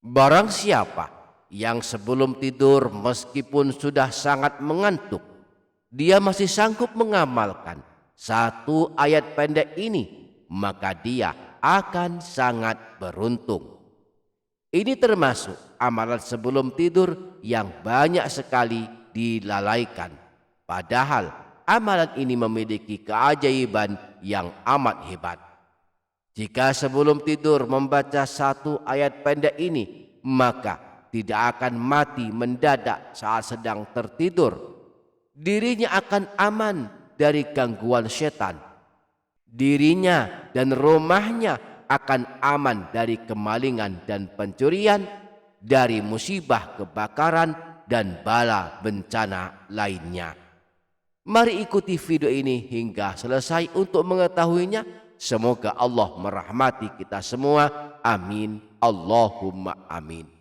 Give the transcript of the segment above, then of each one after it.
Barang siapa yang sebelum tidur meskipun sudah sangat mengantuk, dia masih sanggup mengamalkan satu ayat pendek ini, maka dia akan sangat beruntung. Ini termasuk amalan sebelum tidur yang banyak sekali dilalaikan. Padahal amalan ini memiliki keajaiban yang amat hebat. Jika sebelum tidur membaca satu ayat pendek ini, maka tidak akan mati mendadak saat sedang tertidur. Dirinya akan aman dari gangguan setan. Dirinya dan rumahnya akan aman dari kemalingan dan pencurian, dari musibah kebakaran dan bala bencana lainnya. Mari ikuti video ini hingga selesai untuk mengetahuinya. Semoga Allah merahmati kita semua. Amin. Allahumma amin.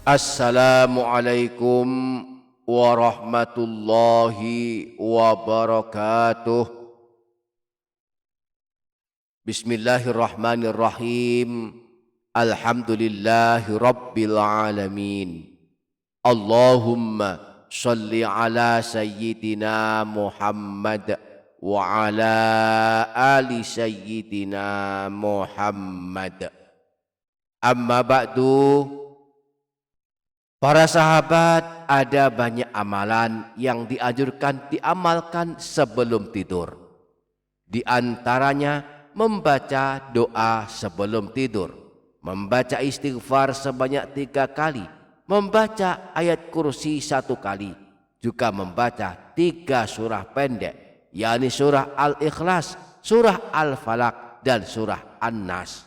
Assalamualaikum warahmatullahi wabarakatuh. Bismillahirrahmanirrahim. Alhamdulillahi rabbil alamin. Allahumma salli ala sayyidina Muhammad wa ala ali sayyidina Muhammad. Amma ba'du. Para sahabat, ada banyak amalan yang dianjurkan diamalkan sebelum tidur. Di antaranya membaca doa sebelum tidur, membaca istighfar sebanyak 3 kali, membaca ayat kursi 1 kali, juga membaca 3 surah pendek, yakni surah Al-Ikhlas, surah Al-Falaq, dan surah An-Nas.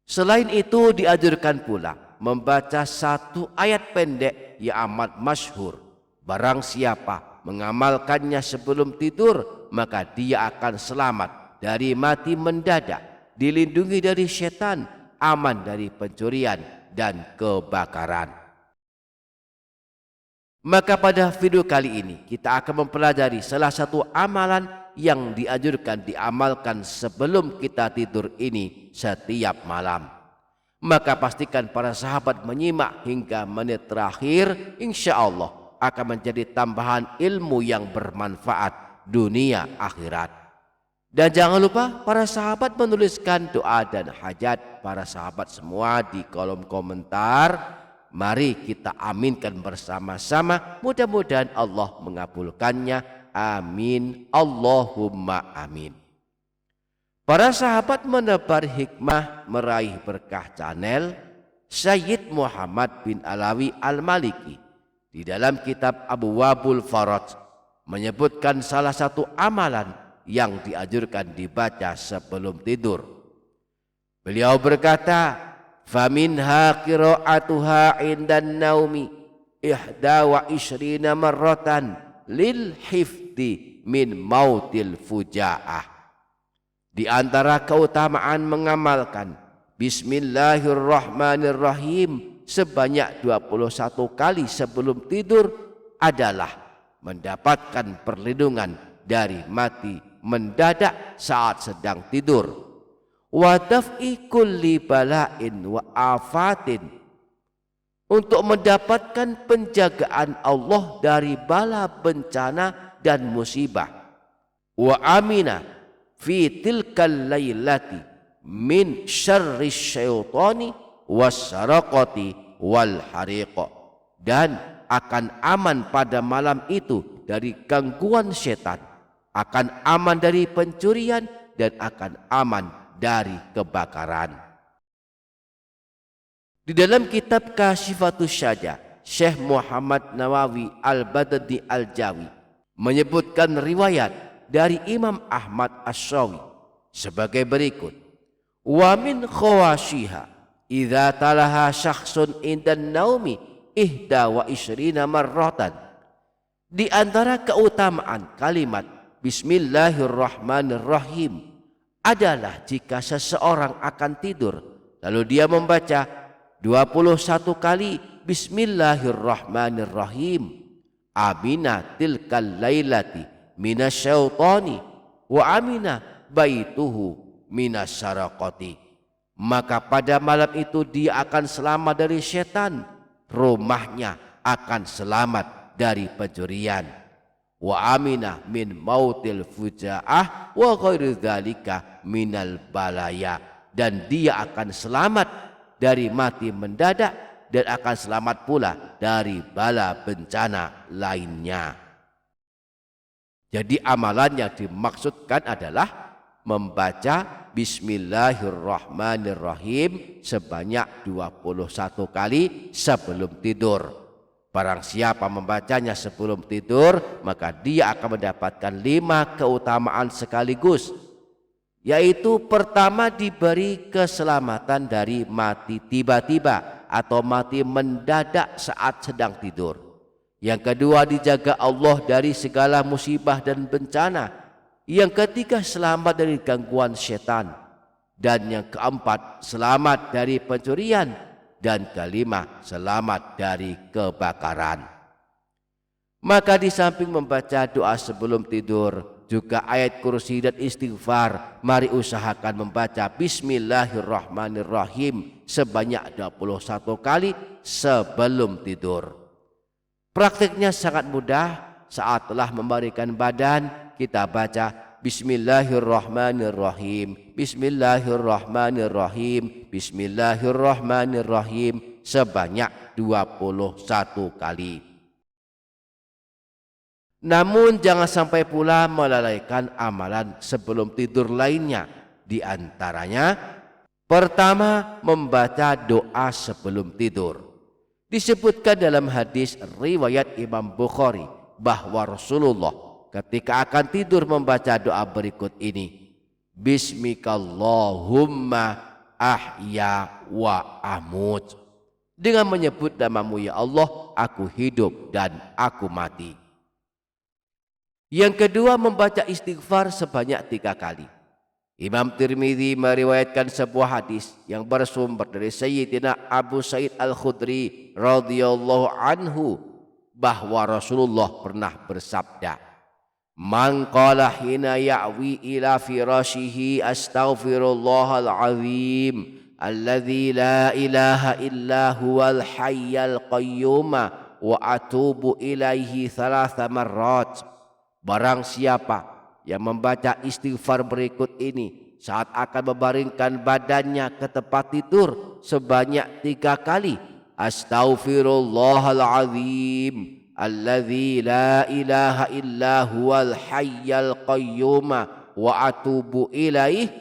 Selain itu dianjurkan pula membaca 1 ayat pendek yang amat masyhur. Barang siapa mengamalkannya sebelum tidur, maka dia akan selamat dari mati mendadak, dilindungi dari setan, aman dari pencurian dan kebakaran. Maka pada video kali ini kita akan mempelajari salah satu amalan yang dianjurkan diamalkan sebelum kita tidur ini setiap malam. Maka pastikan para sahabat menyimak hingga menit terakhir, insya Allah akan menjadi tambahan ilmu yang bermanfaat dunia akhirat. Dan jangan lupa para sahabat menuliskan doa dan hajat para sahabat semua di kolom komentar. Mari kita aminkan bersama-sama, mudah-mudahan Allah mengabulkannya. Amin. Allahumma amin. Para sahabat menebar hikmah meraih berkah channel Sayyid Muhammad bin Alawi Al-Maliki di dalam kitab Abwabul Faraj menyebutkan salah satu amalan yang dianjurkan dibaca sebelum tidur. Beliau berkata, "Faminha qira'atuha 'indan naumi 21 marratan lil hifdi min mautil fujaah." Di antara keutamaan mengamalkan Bismillahirrahmanirrahim sebanyak 21 kali sebelum tidur adalah mendapatkan perlindungan dari mati mendadak saat sedang tidur. Wa daf'i kulli bala'in wa afatin, untuk mendapatkan penjagaan Allah dari bala bencana dan musibah. Wa amina fi tilkal lailati min syarri syaitani wasyaraqati wal hariqa, dan akan aman pada malam itu dari gangguan setan, akan aman dari pencurian, dan akan aman dari kebakaran. Di dalam kitab Kasyifatus Syajah, Syekh Muhammad Nawawi Al-Badadi Al-Jawi menyebutkan riwayat dari Imam Ahmad Ash-Shawi sebagai berikut. Wa min khawashiha idza talaha syakhsun indan naumi ihda wa isyrina marratan. Di antara keutamaan kalimat Bismillahirrahmanirrahim adalah jika seseorang akan tidur lalu dia membaca 21 kali Bismillahirrahmanirrahim, amina tilkal lailati minasyaitani wa amina baituhu minasyarakati. Maka pada malam itu dia akan selamat dari setan, rumahnya akan selamat dari pencurian. Wa amina min mautil fujaah wa ghairi dzalika minal balaya, dan dia akan selamat dari mati mendadak dan akan selamat pula dari bala bencana lainnya. Jadi amalan yang dimaksudkan adalah membaca Bismillahirrahmanirrahim sebanyak 21 kali sebelum tidur. Barang siapa membacanya sebelum tidur, maka dia akan mendapatkan 5 keutamaan sekaligus. Yaitu pertama, diberi keselamatan dari mati tiba-tiba atau mati mendadak saat sedang tidur. Yang kedua, dijaga Allah dari segala musibah dan bencana. Yang ketiga, selamat dari gangguan setan. Dan yang keempat, selamat dari pencurian. Dan kelima, selamat dari kebakaran. Maka di samping membaca doa sebelum tidur, juga ayat kursi dan istighfar, mari usahakan membaca Bismillahirrahmanirrahim sebanyak 21 kali sebelum tidur. Praktiknya sangat mudah. Saat telah memberikan badan, kita baca Bismillahirrahmanirrahim, Bismillahirrahmanirrahim, Bismillahirrahmanirrahim sebanyak 21 kali. Namun jangan sampai pula melalaikan amalan sebelum tidur lainnya. Di antaranya, pertama, membaca doa sebelum tidur. Disebutkan dalam hadis riwayat Imam Bukhari bahwa Rasulullah ketika akan tidur membaca doa berikut ini. Bismikallahumma ahya wa amut. Dengan menyebut namamu ya Allah, aku hidup dan aku mati. Yang kedua, membaca istighfar sebanyak 3 kali. Imam Tirmidzi meriwayatkan sebuah hadis yang bersumber dari Sayyidina Abu Sa'id Al-Khudri radhiyallahu anhu bahwa Rasulullah pernah bersabda, "Man qala hina ya'wi ila firashihi astaghfirullahal azim alladzi la ilaha illa huwal hayyal qayyum wa atubu ilaihi 3 marrat." Barang siapa yang membaca istighfar berikut ini saat akan membaringkan badannya ke tempat tidur sebanyak 3 kali, Astaghfirullahalazim alladzi la ilaha illa huwal hayyal qayyum wa atubu ilaih,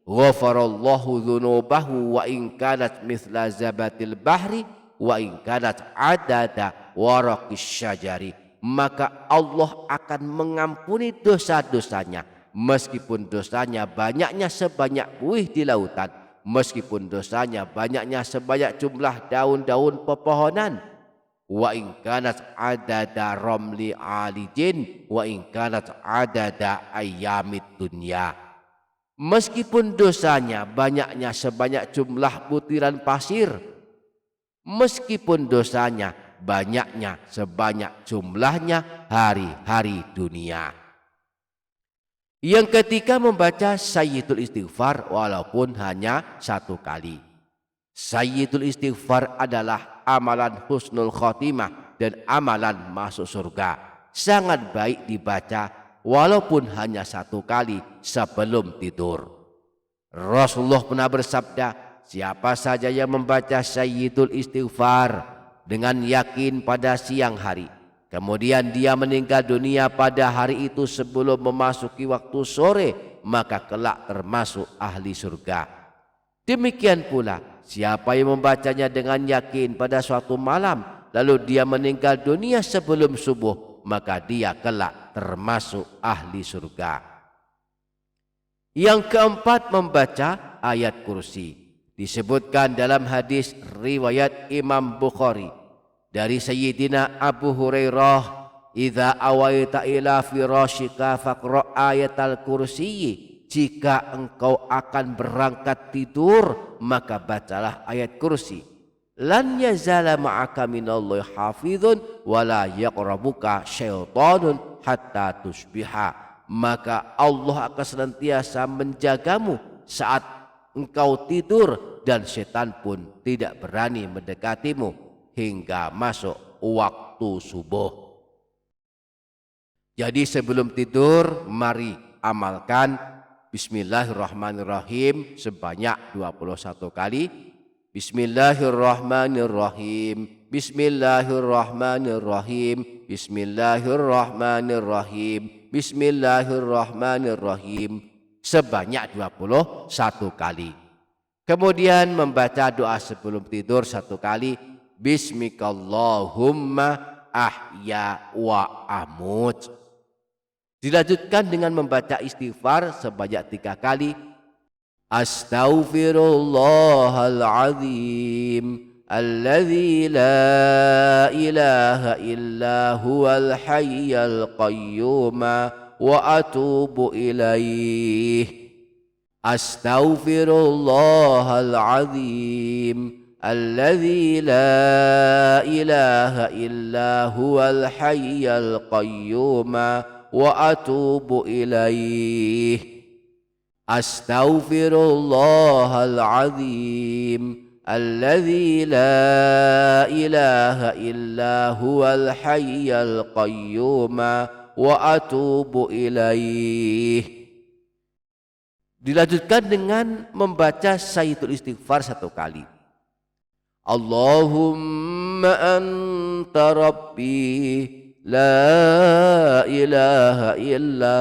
ghafarallahu dzunubahu wa in kanat mithla zabatil bahri wa in kanat adada waraqis syajari. Maka Allah akan mengampuni dosa-dosanya meskipun dosanya banyaknya sebanyak buih di lautan, meskipun dosanya banyaknya sebanyak jumlah daun-daun pepohonan, wa in kanat adada ramli alijin wa in kanat adada ayyamid dunya. Meskipun dosanya banyaknya sebanyak jumlah butiran pasir, meskipun dosanya banyaknya sebanyak jumlahnya hari-hari dunia. Yang ketiga, membaca Sayyidul Istighfar walaupun hanya 1 kali. Sayyidul Istighfar adalah amalan husnul khotimah dan amalan masuk surga. Sangat baik dibaca walaupun hanya 1 kali sebelum tidur. Rasulullah pernah bersabda, siapa saja yang membaca Sayyidul Istighfar dengan yakin pada siang hari, kemudian dia meninggal dunia pada hari itu sebelum memasuki waktu sore, maka kelak termasuk ahli surga. Demikian pula siapa yang membacanya dengan yakin pada suatu malam, lalu dia meninggal dunia sebelum subuh, maka dia kelak termasuk ahli surga. Yang keempat, membaca ayat kursi. Disebutkan dalam hadis riwayat Imam Bukhari dari Sayyidina Abu Hurairah, "Idza awaita ila firasyika faqra ayatal kursiyyi." Jika engkau akan berangkat tidur, maka bacalah ayat kursi. "Lan yazala ma'aka minallahi hafizun wa la yaqrabuka syaitanun hatta tusbiha." Maka Allah akan senantiasa menjagamu saat engkau tidur, dan setan pun tidak berani mendekatimu hingga masuk waktu subuh. Jadi sebelum tidur mari amalkan Bismillahirrahmanirrahim sebanyak 21 kali. Bismillahirrahmanirrahim, Bismillahirrahmanirrahim, Bismillahirrahmanirrahim, Bismillahirrahmanirrahim sebanyak 21 kali. Kemudian membaca doa sebelum tidur 1 kali, Bismikallahumma ahya wa amut. Dilanjutkan dengan membaca istighfar sebanyak 3 kali. Astaghfirullahaladzim alladzi la ilaha illa huwal hayyul qayyum wa atubu ilaih. Astaghfirullahaladzim alladzi la ilaha illa huwal hayyul qayyum wa atubu ilaih. Astaghfirullahaladzim alladzi la ilaha illa huwal hayyul qayyum wa atubu ilaih. Dilanjutkan dengan membaca Sayyidul Istighfar 1 kali. Allahumma anta rabbi la ilaha illa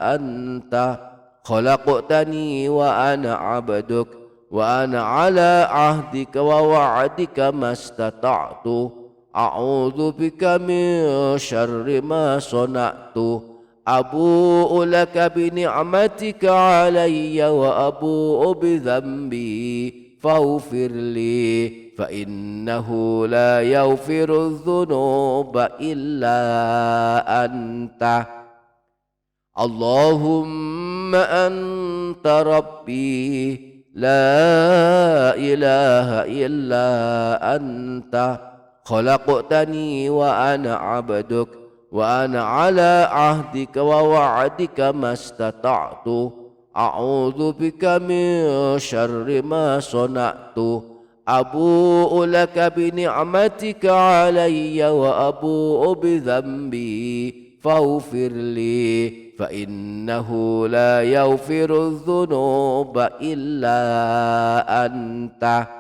anta khalaqtani wa ana abduk wa ana ala ahdika wa wa'dika mastata'tu a'udzu bika min syarri ma sana'tu abu'u laka bi ni'matika alayya wa abu'u bi dhanbi faghfir li fa innahu la yaghfiru dzunuba illa anta. Allahumma anta rabbi la ilaha illa anta khalaqtani wa ana abduk wa ana ala ahdika wa wa'dika mastata'tu a'udzu bika min syarri ma sana'tu abu'u laka bi ni'matika alayya wa abu'u bi dhanbi faghfir li fa innahu la yaghfiru dzunuba illa anta.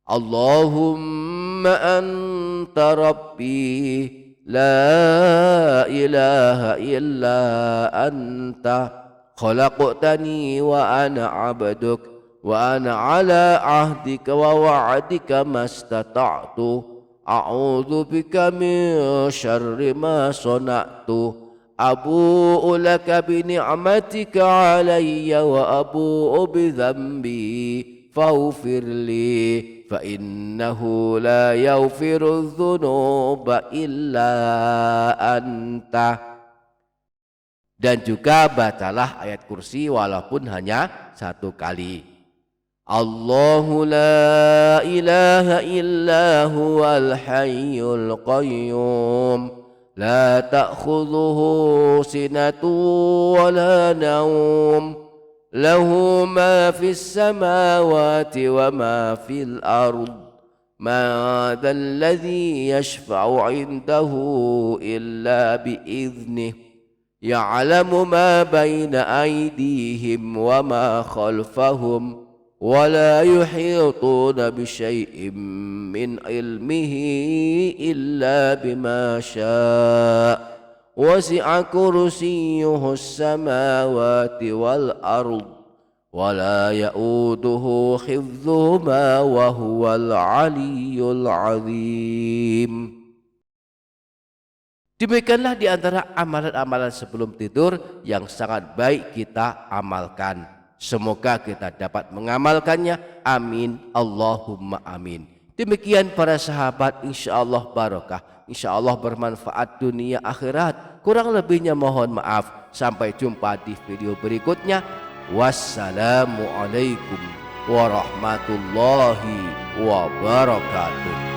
Allahumma anta rabbi la ilaha illa anta khalaqtani wa ana abduk wa ana ala ahdika wa wa'dika mastata'tu a'udzu bika min syarri ma sana'tu abu'u laka bi ni'matika alayya wa abu'u bi dhanbi faghfir li fa innahu la yaghfiru dzunuba illa anta. Dan juga bacalah ayat kursi walaupun hanya 1 kali. Allahu la ilaha illa huwal hayyul qayyum la ta'khudhuhu sinatun wa la nawm lahu ma fis samawati wa ma fil ard ma dhal ladzi yashfa'u 'indahu illa bi idhnihi ya'lamu ma baina aydihim wa ma khalfahum ولا يحيطون بشيء من علمه إلا بما شاء وسع كرسيه السماوات والأرض ولا يؤوده حفظهما وهو العلي العظيم. Demikianlah di antara amalan-amalan sebelum tidur yang sangat baik kita amalkan. Semoga kita dapat mengamalkannya. Amin. Allahumma amin. Demikian para sahabat, insya Allah barokah, insya Allah bermanfaat dunia akhirat. Kurang lebihnya mohon maaf. Sampai jumpa di video berikutnya. Wassalamualaikum warahmatullahi wabarakatuh.